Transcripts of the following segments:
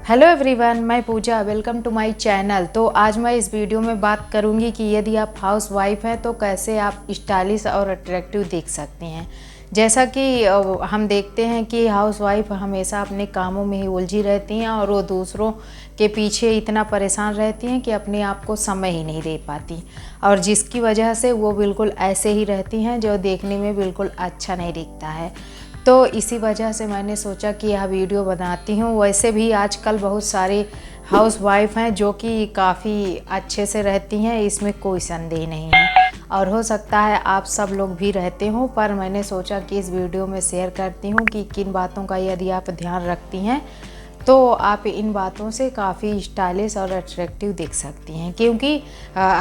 Hello everyone, मैं Puja. Welcome to my channel. तो आज मैं इस वीडियो में बात करूंगी कि यदि आप हाउस वाइफ हैं तो कैसे आप स्टाइलिश और अट्रैक्टिव दिख सकते हैं। जैसा कि हम देखते हैं कि हाउस वाइफ हमेशा अपने कामों में ही उलझी रहती हैं और वो दूसरों के पीछे इतना परेशान रहती हैं कि अपने आप को समय ही नहीं दे पाती, और जिसकी वजह से वो बिल्कुल ऐसे ही रहती हैं जो देखने में बिल्कुल अच्छा नहीं दिखता है। तो इसी वजह से मैंने सोचा कि यह वीडियो बनाती हूँ। वैसे भी आजकल बहुत सारे हाउस वाइफ हैं जो कि काफ़ी अच्छे से रहती हैं, इसमें कोई संदेह नहीं है, और हो सकता है आप सब लोग भी रहते हो, पर मैंने सोचा कि इस वीडियो में शेयर करती हूँ कि किन बातों का यदि आप ध्यान रखती हैं तो आप इन बातों से काफ़ी स्टाइलिश और अट्रैक्टिव दिख सकती हैं। क्योंकि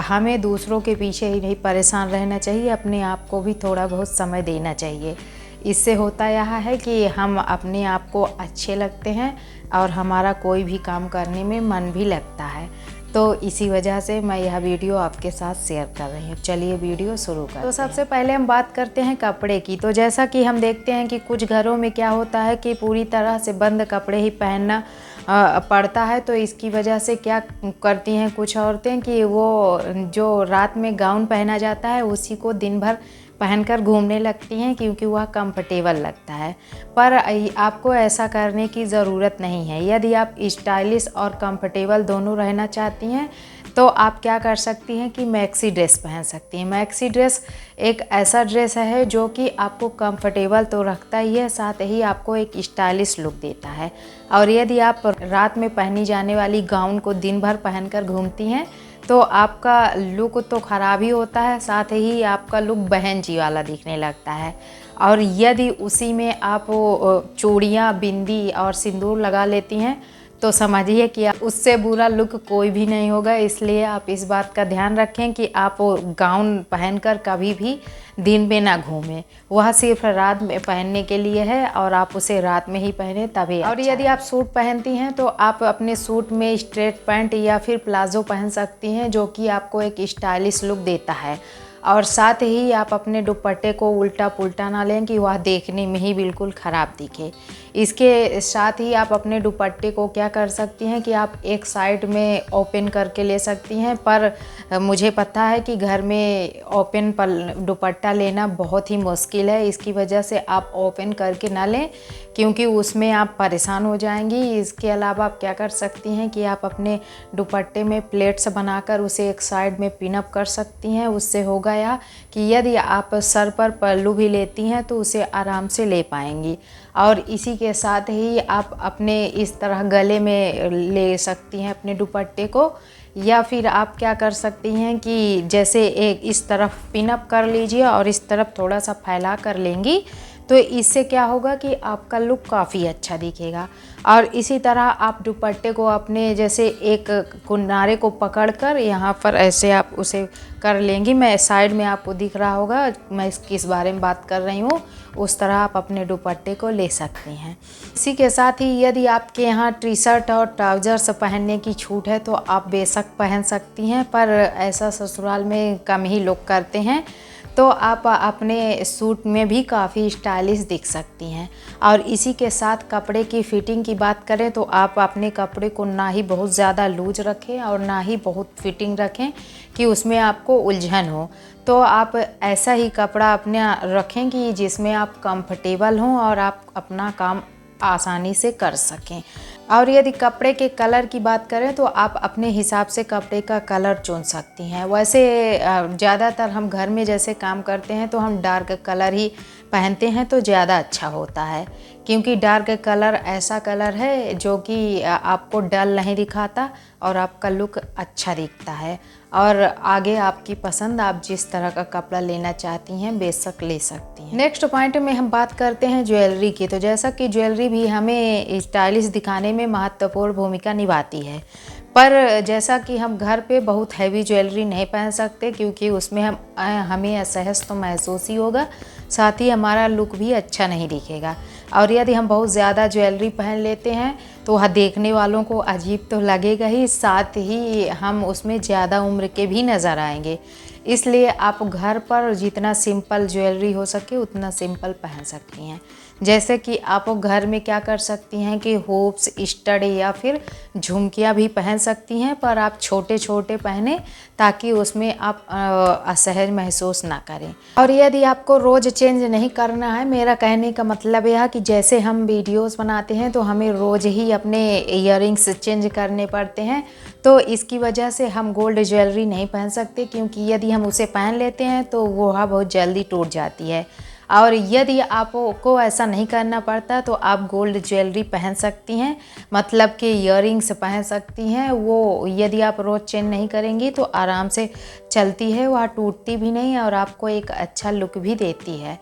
हमें दूसरों के पीछे ही नहीं परेशान रहना चाहिए, अपने आप को भी थोड़ा बहुत समय देना चाहिए। इससे होता यह है कि हम अपने आप को अच्छे लगते हैं और हमारा कोई भी काम करने में मन भी लगता है। तो इसी वजह से मैं यह वीडियो आपके साथ शेयर कर रही हूँ। चलिए वीडियो शुरू करते हैं। तो सबसे पहले हम बात करते हैं कपड़े की। तो जैसा कि हम देखते हैं कि कुछ घरों में क्या होता है कि पूरी तरह से बंद कपड़े ही पहनना पड़ता है। तो इसकी वजह से क्या करती हैं कुछ औरतें कि वो जो रात में गाउन पहना जाता है उसी को दिन भर पहनकर घूमने लगती हैं, क्योंकि वह कंफर्टेबल लगता है। पर आपको ऐसा करने की ज़रूरत नहीं है। यदि आप स्टाइलिश और कंफर्टेबल दोनों रहना चाहती हैं तो आप क्या कर सकती हैं कि मैक्सी ड्रेस पहन सकती हैं। मैक्सी ड्रेस एक ऐसा ड्रेस है जो कि आपको कंफर्टेबल तो रखता ही है, साथ ही आपको एक स्टाइलिश लुक देता है। और यदि आप रात में पहनी जाने वाली गाउन को दिन भर पहनकर घूमती हैं तो आपका लुक तो ख़राब ही होता है, साथ ही आपका लुक बहन जी वाला दिखने लगता है। और यदि उसी में आप चूड़ियाँ, बिंदी और सिंदूर लगा लेती हैं तो समझिए कि उससे बुरा लुक कोई भी नहीं होगा। इसलिए आप इस बात का ध्यान रखें कि आप गाउन पहनकर कभी भी दिन में ना घूमें। वह सिर्फ रात में पहनने के लिए है और आप उसे रात में ही पहने तभी। और यदि आप सूट पहनती हैं तो आप अपने सूट में स्ट्रेट पैंट या फिर प्लाजो पहन सकती हैं, जो कि आपको एक स्टाइलिश लुक देता है। और साथ ही आप अपने दुपट्टे को उल्टा पुल्टा ना लें कि वह देखने में ही बिल्कुल ख़राब दिखे। इसके साथ ही आप अपने दुपट्टे को क्या कर सकती हैं कि आप एक साइड में ओपन करके ले सकती हैं, पर मुझे पता है कि घर में ओपन दुपट्टा लेना बहुत ही मुश्किल है। इसकी वजह से आप ओपन करके ना लें, क्योंकि उसमें आप परेशान हो जाएंगी। इसके अलावा आप क्या कर सकती हैं कि आप अपने दुपट्टे में प्लेट्स बनाकर उसे एक साइड में पिन अप कर सकती हैं। उससे होगा यह कि यदि आप सर पर पल्लू भी लेती हैं तो उसे आराम से ले पाएंगी। और इसी के साथ ही आप अपने इस तरह गले में ले सकती हैं अपने दुपट्टे को, या फिर आप क्या कर सकती हैं कि जैसे एक इस तरफ पिन अप कर लीजिए और इस तरफ थोड़ा सा फैला कर लेंगी, तो इससे क्या होगा कि आपका लुक काफ़ी अच्छा दिखेगा। और इसी तरह आप दुपट्टे को अपने जैसे एक किनारे को पकड़कर यहाँ पर ऐसे आप उसे कर लेंगी। मैं साइड में आपको दिख रहा होगा मैं किस बारे में बात कर रही हूँ, उस तरह आप अपने दुपट्टे को ले सकती हैं। इसी के साथ ही यदि आपके यहाँ टी शर्ट और ट्राउजर्स पहनने की छूट है तो आप बेशक पहन सकती हैं, पर ऐसा ससुराल में कम ही लोग करते हैं। तो आप अपने सूट में भी काफ़ी स्टाइलिश दिख सकती हैं। और इसी के साथ कपड़े की फ़िटिंग की बात करें तो आप अपने कपड़े को ना ही बहुत ज़्यादा लूज रखें और ना ही बहुत फिटिंग रखें कि उसमें आपको उलझन हो। तो आप ऐसा ही कपड़ा अपने रखें कि जिसमें आप कंफर्टेबल हों और आप अपना काम आसानी से कर सकें। और यदि कपड़े के कलर की बात करें तो आप अपने हिसाब से कपड़े का कलर चुन सकती हैं। वैसे ज़्यादातर हम घर में जैसे काम करते हैं तो हम डार्क कलर ही पहनते हैं तो ज़्यादा अच्छा होता है, क्योंकि डार्क कलर ऐसा कलर है जो कि आपको डल नहीं दिखाता और आपका लुक अच्छा दिखता है। और आगे आपकी पसंद, आप जिस तरह का कपड़ा लेना चाहती हैं बेशक ले सकती हैं। नेक्स्ट पॉइंट में हम बात करते हैं ज्वेलरी की। तो जैसा कि ज्वेलरी भी हमें स्टाइलिश दिखाने में महत्वपूर्ण भूमिका निभाती है, पर जैसा कि हम घर पे बहुत हैवी ज्वेलरी नहीं पहन सकते, क्योंकि उसमें हमें असहज तो महसूस ही होगा, साथ ही हमारा लुक भी अच्छा नहीं दिखेगा। और यदि हम बहुत ज़्यादा ज्वेलरी पहन लेते हैं तो वह देखने वालों को अजीब तो लगेगा ही, साथ ही हम उसमें ज़्यादा उम्र के भी नज़र आएंगे। इसलिए आप घर पर जितना सिंपल ज्वेलरी हो सके उतना सिंपल पहन सकती हैं। जैसे कि आप घर में क्या कर सकती हैं कि हुप्स, स्टड या फिर झुमकियाँ भी पहन सकती हैं, पर आप छोटे छोटे पहने ताकि उसमें आप असहज महसूस ना करें। और यदि आपको रोज़ चेंज नहीं करना है, मेरा कहने का मतलब यह है कि जैसे हम वीडियोस बनाते हैं तो हमें रोज़ ही अपने इयररिंग्स चेंज करने पड़ते हैं, तो इसकी वजह से हम गोल्ड ज्वेलरी नहीं पहन सकते, क्योंकि यदि हम उसे पहन लेते हैं तो वह बहुत जल्दी टूट जाती है। और यदि आपको ऐसा नहीं करना पड़ता तो आप गोल्ड ज्वेलरी पहन सकती हैं, मतलब कि इयररिंग्स पहन सकती हैं। वो यदि आप रोज़ चेंज नहीं करेंगी तो आराम से चलती है, वह टूटती भी नहीं और आपको एक अच्छा लुक भी देती है।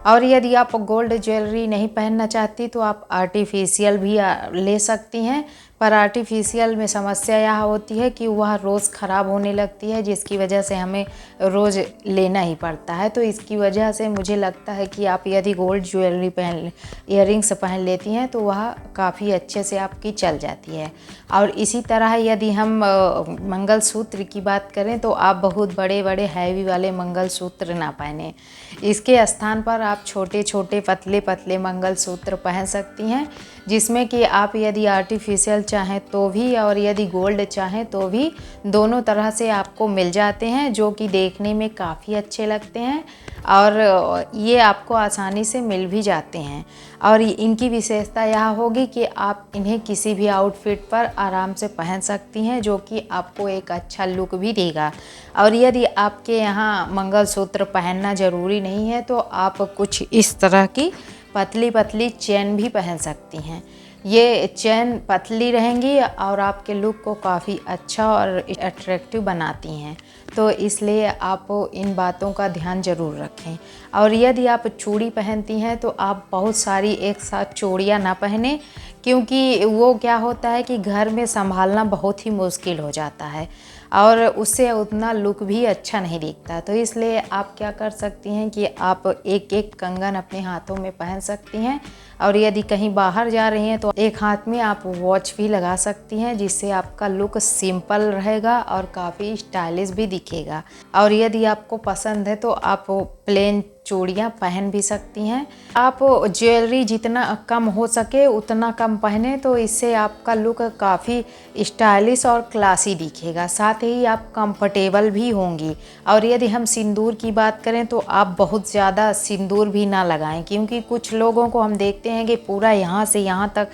और यदि आप गोल्ड ज्वेलरी नहीं पहनना चाहती तो आप आर्टिफिशियल भी ले सकती हैं, पर आर्टिफिशियल में समस्या यह होती है कि वह रोज़ ख़राब होने लगती है, जिसकी वजह से हमें रोज़ लेना ही पड़ता है। तो इसकी वजह से मुझे लगता है कि आप यदि गोल्ड ज्वेलरी इयररिंग्स पहन लेती हैं तो वह काफ़ी अच्छे से आपकी चल जाती है। और इसी तरह यदि हम मंगलसूत्र की बात करें तो आप बहुत बड़े बड़े हैवी वाले मंगलसूत्र ना पहने, इसके स्थान पर आप छोटे छोटे पतले पतले मंगलसूत्र पहन सकती हैं, जिसमें कि आप यदि आर्टिफिशियल चाहें तो भी और यदि गोल्ड चाहें तो भी, दोनों तरह से आपको मिल जाते हैं, जो कि देखने में काफ़ी अच्छे लगते हैं और ये आपको आसानी से मिल भी जाते हैं। और इनकी विशेषता यह होगी कि आप इन्हें किसी भी आउटफिट पर आराम से पहन सकती हैं, जो कि आपको एक अच्छा लुक भी देगा। और यदि आपके यहाँ मंगलसूत्र पहनना ज़रूरी नहीं है तो आप कुछ इस तरह की पतली पतली चेन भी पहन सकती हैं। ये चेन पतली रहेंगी और आपके लुक को काफ़ी अच्छा और अट्रैक्टिव बनाती हैं, तो इसलिए आप इन बातों का ध्यान ज़रूर रखें। और यदि आप चूड़ी पहनती हैं तो आप बहुत सारी एक साथ चूड़ियाँ ना पहने, क्योंकि वो क्या होता है कि घर में संभालना बहुत ही मुश्किल हो जाता है और उससे उतना लुक भी अच्छा नहीं दिखता। तो इसलिए आप क्या कर सकती हैं कि आप एक एक कंगन अपने हाथों में पहन सकती हैं, और यदि कहीं बाहर जा रही हैं तो एक हाथ में आप वॉच भी लगा सकती हैं, जिससे आपका लुक सिंपल रहेगा और काफ़ी स्टाइलिश भी दिखेगा। और यदि आपको पसंद है तो आप प्लेन चूड़ियाँ पहन भी सकती हैं। आप ज्वेलरी जितना कम हो सके उतना कम पहने, तो इससे आपका लुक काफ़ी स्टाइलिश और क्लासी दिखेगा, साथ ही आप कंफर्टेबल भी होंगी। और यदि हम सिंदूर की बात करें तो आप बहुत ज़्यादा सिंदूर भी ना लगाएं, क्योंकि कुछ लोगों को हम देखते हैं कि पूरा यहाँ से यहाँ तक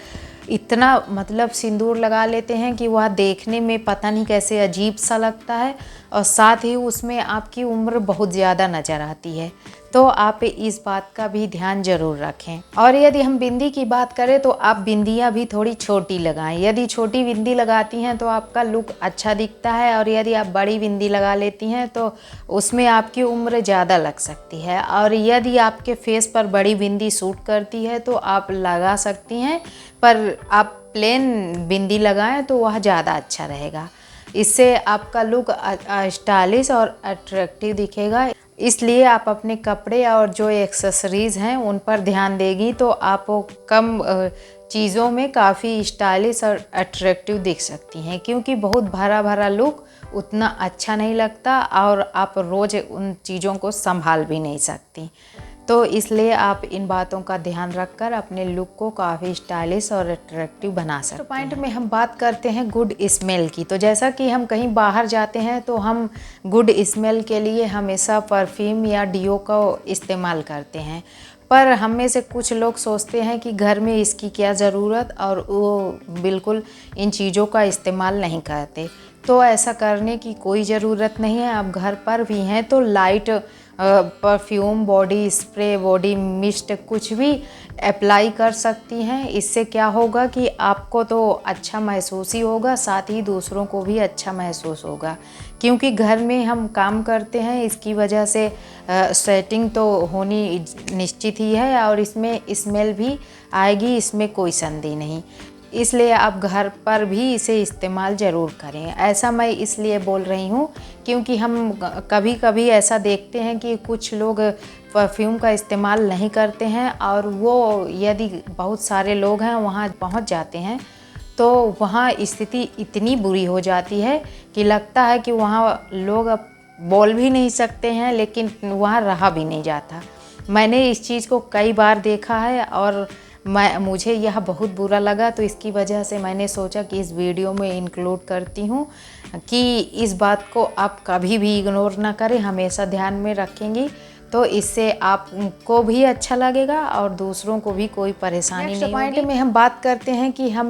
इतना मतलब सिंदूर लगा लेते हैं कि वह देखने में पता नहीं कैसे अजीब सा लगता है, और साथ ही उसमें आपकी उम्र बहुत ज़्यादा नज़र आती है। तो आप इस बात का भी ध्यान ज़रूर रखें। और यदि हम बिंदी की बात करें तो आप बिंदियाँ भी थोड़ी छोटी लगाएं। यदि छोटी बिंदी लगाती हैं तो आपका लुक अच्छा दिखता है, और यदि आप बड़ी बिंदी लगा लेती हैं तो उसमें आपकी उम्र ज़्यादा लग सकती है। और यदि आपके फेस पर बड़ी बिंदी सूट करती है तो आप लगा सकती हैं, पर आप प्लेन बिंदी लगाएं तो वह ज़्यादा अच्छा रहेगा। इससे आपका लुक स्टाइलिश और अट्रैक्टिव दिखेगा। इसलिए आप अपने कपड़े और जो एक्सेसरीज़ हैं उन पर ध्यान देगी तो आप कम चीज़ों में काफ़ी स्टाइलिश और अट्रैक्टिव दिख सकती हैं, क्योंकि बहुत भरा भरा लुक उतना अच्छा नहीं लगता और आप रोज़ उन चीज़ों को संभाल भी नहीं सकती। तो इसलिए आप इन बातों का ध्यान रखकर अपने लुक को काफ़ी स्टाइलिश और अट्रैक्टिव बना सकते हैं। तो पॉइंट में हम बात करते हैं गुड स्मेल की। तो जैसा कि हम कहीं बाहर जाते हैं तो हम गुड स्मेल के लिए हमेशा परफ्यूम या डियो का इस्तेमाल करते हैं, पर हम में से कुछ लोग सोचते हैं कि घर में इसकी क्या ज़रूरत, और वो बिल्कुल इन चीज़ों का इस्तेमाल नहीं करते। तो ऐसा करने की कोई ज़रूरत नहीं है। आप घर पर भी हैं तो light perfume, body spray, body mist कुछ भी अप्लाई कर सकती हैं। इससे क्या होगा कि आपको तो अच्छा महसूस ही होगा, साथ ही दूसरों को भी अच्छा महसूस होगा, क्योंकि घर में हम काम करते हैं, इसकी वजह से स्वेटिंग तो होनी निश्चित ही है और इसमें स्मेल भी आएगी, इसमें कोई संदेह नहीं। इसलिए आप घर पर भी इसे इस्तेमाल ज़रूर करें। ऐसा मैं इसलिए बोल रही हूँ क्योंकि हम कभी कभी ऐसा देखते हैं कि कुछ लोग परफ्यूम का इस्तेमाल नहीं करते हैं, और वो यदि बहुत सारे लोग हैं वहाँ पहुँच जाते हैं तो वहाँ स्थिति इतनी बुरी हो जाती है कि लगता है कि वहाँ लोग अब बोल भी नहीं सकते हैं, लेकिन वहाँ रहा भी नहीं जाता। मैंने इस चीज़ को कई बार देखा है और मुझे यह बहुत बुरा लगा, तो इसकी वजह से मैंने सोचा कि इस वीडियो में इंक्लूड करती हूँ कि इस बात को आप कभी भी इग्नोर ना करें, हमेशा ध्यान में रखेंगी तो इससे आपको भी अच्छा लगेगा और दूसरों को भी कोई परेशानी नहीं होगी। पॉइंट में हम बात करते हैं कि हम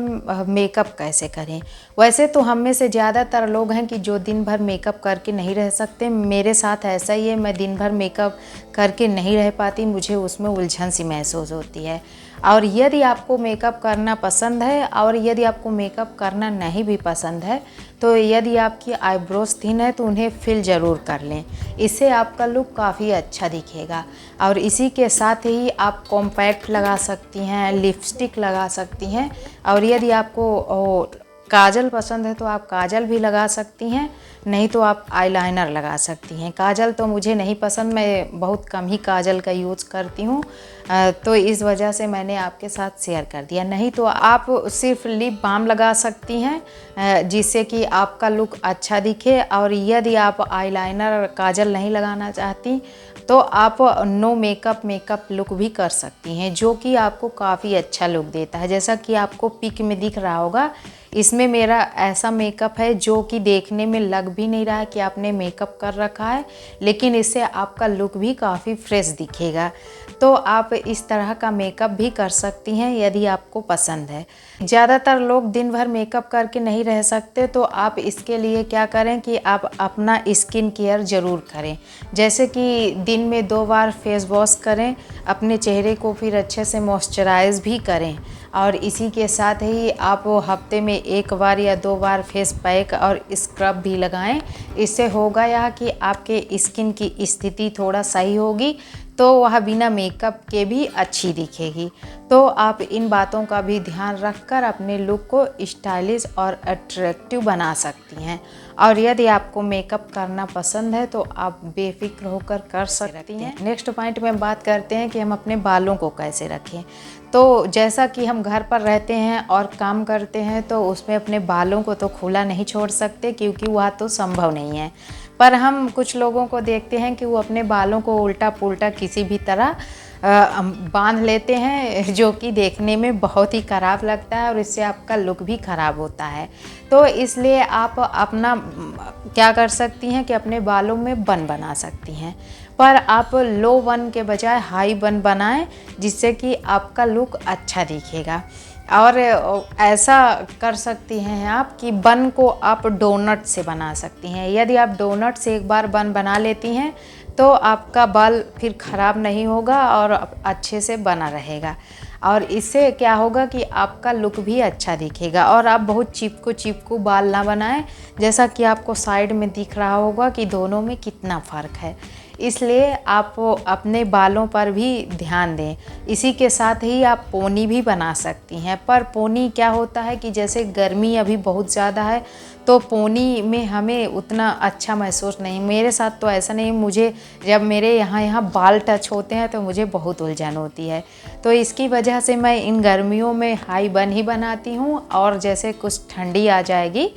मेकअप कैसे करें। वैसे तो हम में से ज़्यादातर लोग हैं कि जो दिन भर मेकअप करके नहीं रह सकते। मेरे साथ ऐसा ही है, मैं दिन भर मेकअप करके नहीं रह पाती, मुझे उसमें उलझन सी महसूस होती है। और यदि आपको मेकअप करना पसंद है और यदि आपको मेकअप करना नहीं भी पसंद है तो यदि आपकी आईब्रोज थिन है तो उन्हें फिल ज़रूर कर लें, इससे आपका लुक काफ़ी अच्छा दिखेगा। और इसी के साथ ही आप कॉम्पैक्ट लगा सकती हैं, लिपस्टिक लगा सकती हैं और यदि आपको काजल पसंद है तो आप काजल भी लगा सकती हैं, नहीं तो आप आईलाइनर लगा सकती हैं। काजल तो मुझे नहीं पसंद, मैं बहुत कम ही काजल का यूज़ करती हूँ, तो इस वजह से मैंने आपके साथ शेयर कर दिया। नहीं तो आप सिर्फ लिप बाम लगा सकती हैं जिससे कि आपका लुक अच्छा दिखे। और यदि आप आईलाइनर काजल नहीं लगाना चाहती तो आप नो मेकअप लुक भी कर सकती हैं, जो कि आपको काफ़ी अच्छा लुक देता है। जैसा कि आपको पिक में दिख रहा होगा, इसमें मेरा ऐसा मेकअप है जो कि देखने में लग भी नहीं रहा है कि आपने मेकअप कर रखा है, लेकिन इससे आपका लुक भी काफ़ी फ्रेश दिखेगा। तो आप इस तरह का मेकअप भी कर सकती हैं यदि आपको पसंद है। ज़्यादातर लोग दिन भर मेकअप करके नहीं रह सकते, तो आप इसके लिए क्या करें कि आप अपना स्किन केयर ज़रूर करें। जैसे कि दिन में 2 बार फेस वॉश करें, अपने चेहरे को फिर अच्छे से मॉइस्चराइज़ भी करें और इसी के साथ ही आप हफ्ते में 1 बार या 2 बार फेस पैक और स्क्रब भी लगाएं। इससे होगा यह कि आपके स्किन की स्थिति थोड़ा सही होगी तो वह बिना मेकअप के भी अच्छी दिखेगी। तो आप इन बातों का भी ध्यान रखकर अपने लुक को स्टाइलिश और अट्रैक्टिव बना सकती हैं। और यदि आपको मेकअप करना पसंद है तो आप बेफिक्र होकर कर सकती हैं। नेक्स्ट पॉइंट में बात करते हैं कि हम अपने बालों को कैसे रखें। तो जैसा कि हम घर पर रहते हैं और काम करते हैं तो उसमें अपने बालों को तो खुला नहीं छोड़ सकते, क्योंकि वह तो संभव नहीं है। पर हम कुछ लोगों को देखते हैं कि वो अपने बालों को उल्टा पुल्टा किसी भी तरह बांध लेते हैं, जो कि देखने में बहुत ही ख़राब लगता है और इससे आपका लुक भी ख़राब होता है। तो इसलिए आप अपना क्या कर सकती हैं कि अपने बालों में बन बना सकती हैं, पर आप लो बन के बजाय हाई बन बनाएं, जिससे कि आपका लुक अच्छा दिखेगा। और ऐसा कर सकती हैं आप कि बन को आप डोनट से बना सकती हैं। यदि आप डोनट से एक बार बन बना लेती हैं तो आपका बाल फिर ख़राब नहीं होगा और अच्छे से बना रहेगा। और इससे क्या होगा कि आपका लुक भी अच्छा दिखेगा। और आप बहुत चिपकू बाल ना बनाएं, जैसा कि आपको साइड में दिख रहा होगा कि दोनों में कितना फ़र्क है। इसलिए आप अपने बालों पर भी ध्यान दें। इसी के साथ ही आप पोनी भी बना सकती हैं, पर पोनी क्या होता है कि जैसे गर्मी अभी बहुत ज़्यादा है तो पोनी में हमें उतना अच्छा महसूस नहीं, मेरे साथ तो ऐसा नहीं, मुझे जब मेरे यहाँ बाल टच होते हैं तो मुझे बहुत उलझन होती है। तो इसकी वजह से मैं इन गर्मियों में हाई बन ही बनाती हूँ और जैसे कुछ ठंडी आ जाएगी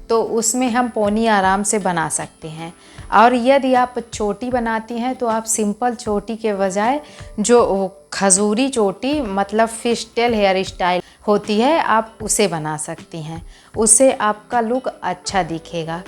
तो उसमें हम पोनी आराम से बना सकते हैं। और यदि आप चोटी बनाती हैं तो आप सिंपल चोटी के बजाय जो खजूरी चोटी मतलब फिशटेल हेयर स्टाइल होती है आप उसे बना सकती हैं, उससे आपका लुक अच्छा दिखेगा।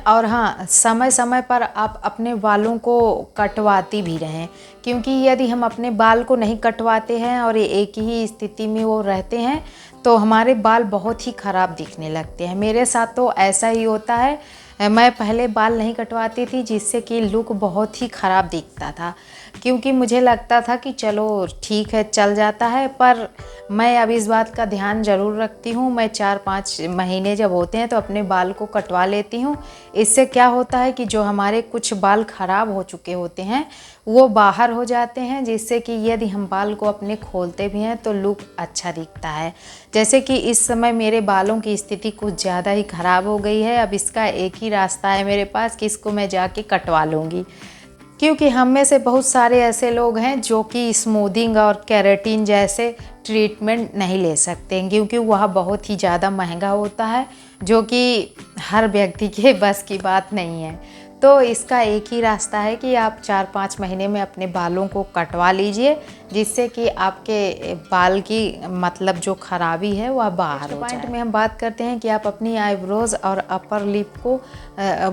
और हाँ, समय समय पर आप अपने बालों को कटवाती भी रहें, क्योंकि यदि हम अपने बाल को नहीं कटवाते हैं और एक ही स्थिति में वो रहते हैं तो हमारे बाल बहुत ही ख़राब दिखने लगते हैं। मेरे साथ तो ऐसा ही होता है। मैं पहले बाल नहीं कटवाती थी, जिससे कि लुक बहुत ही ख़राब दिखता था, क्योंकि मुझे लगता था कि चलो ठीक है चल जाता है। पर मैं अब इस बात का ध्यान ज़रूर रखती हूँ। मैं 4-5 महीने जब होते हैं तो अपने बाल को कटवा लेती हूँ। इससे क्या होता है कि जो हमारे कुछ बाल ख़राब हो चुके होते हैं वो बाहर हो जाते हैं, जिससे कि यदि हम बाल को अपने खोलते भी हैं तो लुक अच्छा दिखता है। जैसे कि इस समय मेरे बालों की स्थिति कुछ ज़्यादा ही ख़राब हो गई है। अब इसका एक ही रास्ता है मेरे पास कि इसको मैं जाके कटवा लूँगी, क्योंकि हम में से बहुत सारे ऐसे लोग हैं जो कि स्मूदिंग और केराटिन जैसे ट्रीटमेंट नहीं ले सकते, क्योंकि वह बहुत ही ज़्यादा महंगा होता है, जो कि हर व्यक्ति के बस की बात नहीं है। तो इसका एक ही रास्ता है कि आप 4-5 महीने में अपने बालों को कटवा लीजिए, जिससे कि आपके बाल की मतलब जो खराबी है वह बाहर हो जाए। पॉइंट में हम बात करते हैं कि आप अपनी आईब्रोज और अपर लिप को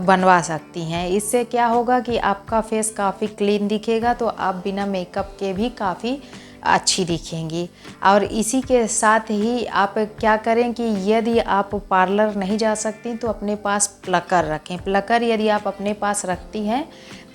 बनवा सकती हैं। इससे क्या होगा कि आपका फेस काफ़ी क्लीन दिखेगा, तो आप बिना मेकअप के भी काफ़ी अच्छी दिखेंगी। और इसी के साथ ही आप क्या करें कि यदि आप पार्लर नहीं जा सकती तो अपने पास प्लकर रखें। प्लकर यदि आप अपने पास रखती हैं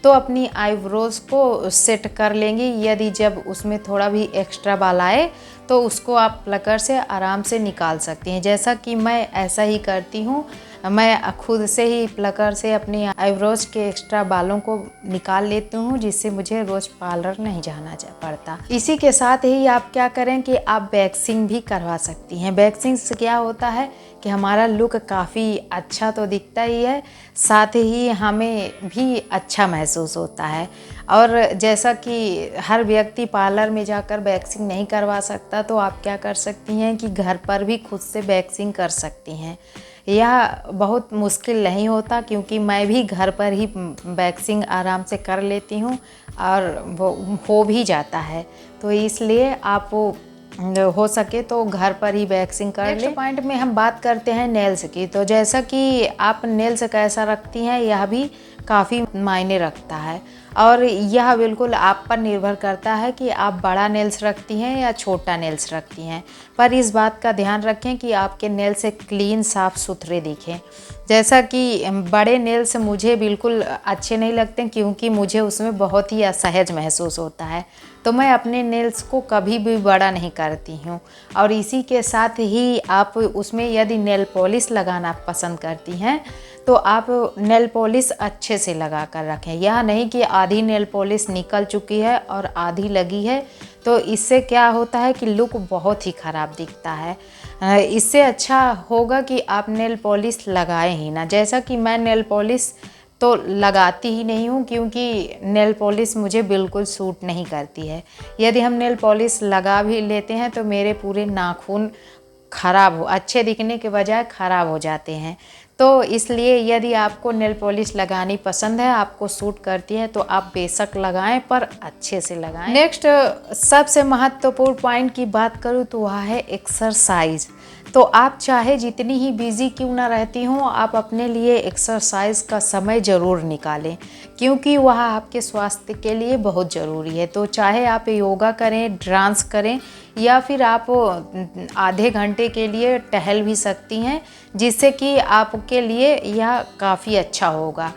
तो अपनी आईब्रोज को सेट कर लेंगी। यदि जब उसमें थोड़ा भी एक्स्ट्रा बाल आए तो उसको आप प्लकर से आराम से निकाल सकती हैं, जैसा कि मैं ऐसा ही करती हूँ। मैं खुद से ही प्लकर से अपनी आईब्रोज के एक्स्ट्रा बालों को निकाल लेती हूँ, जिससे मुझे रोज़ पार्लर नहीं जाना पड़ता। इसी के साथ ही आप क्या करें कि आप वैक्सिंग भी करवा सकती हैं। वैक्सिंग से क्या होता है कि हमारा लुक काफ़ी अच्छा तो दिखता ही है, साथ ही हमें भी अच्छा महसूस होता है। और जैसा कि हर व्यक्ति पार्लर में जाकर वैक्सिंग नहीं करवा सकता, तो आप क्या कर सकती हैं कि घर पर भी खुद से वैक्सिंग कर सकती हैं। यह बहुत मुश्किल नहीं होता, क्योंकि मैं भी घर पर ही वैक्सिंग आराम से कर लेती हूँ और वो हो भी जाता है। तो इसलिए आप हो सके तो घर पर ही वैक्सिंग कर लें। नेक्स्ट पॉइंट में हम बात करते हैं नेल्स की। तो जैसा कि आप नेल्स कैसा रखती हैं यह भी काफ़ी मायने रखता है, और यह बिल्कुल आप पर निर्भर करता है कि आप बड़ा नेल्स रखती हैं या छोटा नेल्स रखती हैं। पर इस बात का ध्यान रखें कि आपके नेल्स क्लीन साफ़ सुथरे दिखें। जैसा कि बड़े नेल्स मुझे बिल्कुल अच्छे नहीं लगते, क्योंकि मुझे उसमें बहुत ही असहज महसूस होता है, तो मैं अपने नेल्स को कभी भी बड़ा नहीं करती हूँ। और इसी के साथ ही आप उसमें यदि नेल पॉलिश लगाना पसंद करती हैं तो आप नेल पॉलिश अच्छे से लगा कर रखें। यह नहीं कि आधी नेल पॉलिश निकल चुकी है और आधी लगी है, तो इससे क्या होता है कि लुक बहुत ही ख़राब दिखता है। इससे अच्छा होगा कि आप नेल पॉलिश लगाएं ही ना। जैसा कि मैं नेल पॉलिश तो लगाती ही नहीं हूँ, क्योंकि नेल पॉलिश मुझे बिल्कुल सूट नहीं करती है। यदि हम नेल पॉलिश लगा भी लेते हैं तो मेरे पूरे नाखून अच्छे दिखने के बजाय ख़राब हो जाते हैं। तो इसलिए यदि आपको नेल पॉलिश लगानी पसंद है, आपको सूट करती है, तो आप बेशक लगाएं, पर अच्छे से लगाएं। नेक्स्ट सबसे महत्वपूर्ण पॉइंट की बात करूँ तो वह है एक्सरसाइज। तो आप चाहे जितनी ही बिजी क्यों ना रहती हों, आप अपने लिए एक्सरसाइज का समय ज़रूर निकालें, क्योंकि वह आपके स्वास्थ्य के लिए बहुत ज़रूरी है। तो चाहे आप योगा करें, डांस करें, या फिर आप आधे घंटे के लिए टहल भी सकती हैं, जिससे कि आपके लिए यह काफ़ी अच्छा होगा।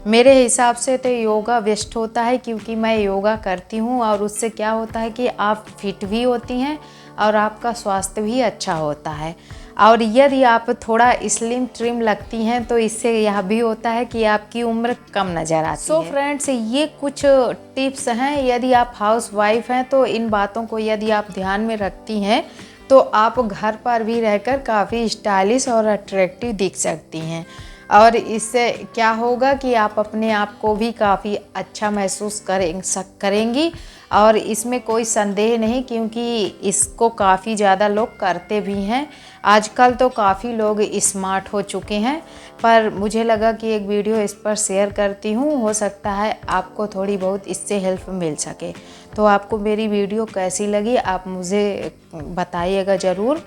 मेरे हिसाब से तो योगा बेस्ट होता है, क्योंकि मैं योगा करती हूँ और उससे क्या होता है कि आप फिट भी होती हैं और आपका स्वास्थ्य भी अच्छा होता है। और यदि आप थोड़ा स्लिम ट्रिम लगती हैं तो इससे यह भी होता है कि आपकी उम्र कम नज़र आती है। सो फ्रेंड्स, ये कुछ टिप्स हैं। यदि आप हाउस वाइफ हैं तो इन बातों को यदि आप ध्यान में रखती हैं तो आप घर पर भी रहकर काफ़ी स्टाइलिश और अट्रैक्टिव दिख सकती हैं। और इससे क्या होगा कि आप अपने आप को भी काफ़ी अच्छा महसूस करेंगी। और इसमें कोई संदेह नहीं, क्योंकि इसको काफ़ी ज़्यादा लोग करते भी हैं। आजकल तो काफ़ी लोग स्मार्ट हो चुके हैं, पर मुझे लगा कि एक वीडियो इस पर शेयर करती हूँ, हो सकता है आपको थोड़ी बहुत इससे हेल्प मिल सके। तो आपको मेरी वीडियो कैसी लगी आप मुझे बताइएगा ज़रूर।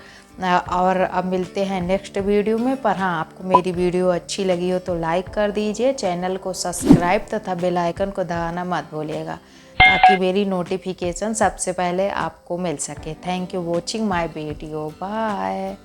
और अब मिलते हैं नेक्स्ट वीडियो में। पर हाँ, आपको मेरी वीडियो अच्छी लगी हो तो लाइक कर दीजिए, चैनल को सब्सक्राइब तथा बेल आइकन को दबाना मत भूलिएगा, ताकि मेरी नोटिफिकेशन सबसे पहले आपको मिल सके। Thank you watching my video. Bye.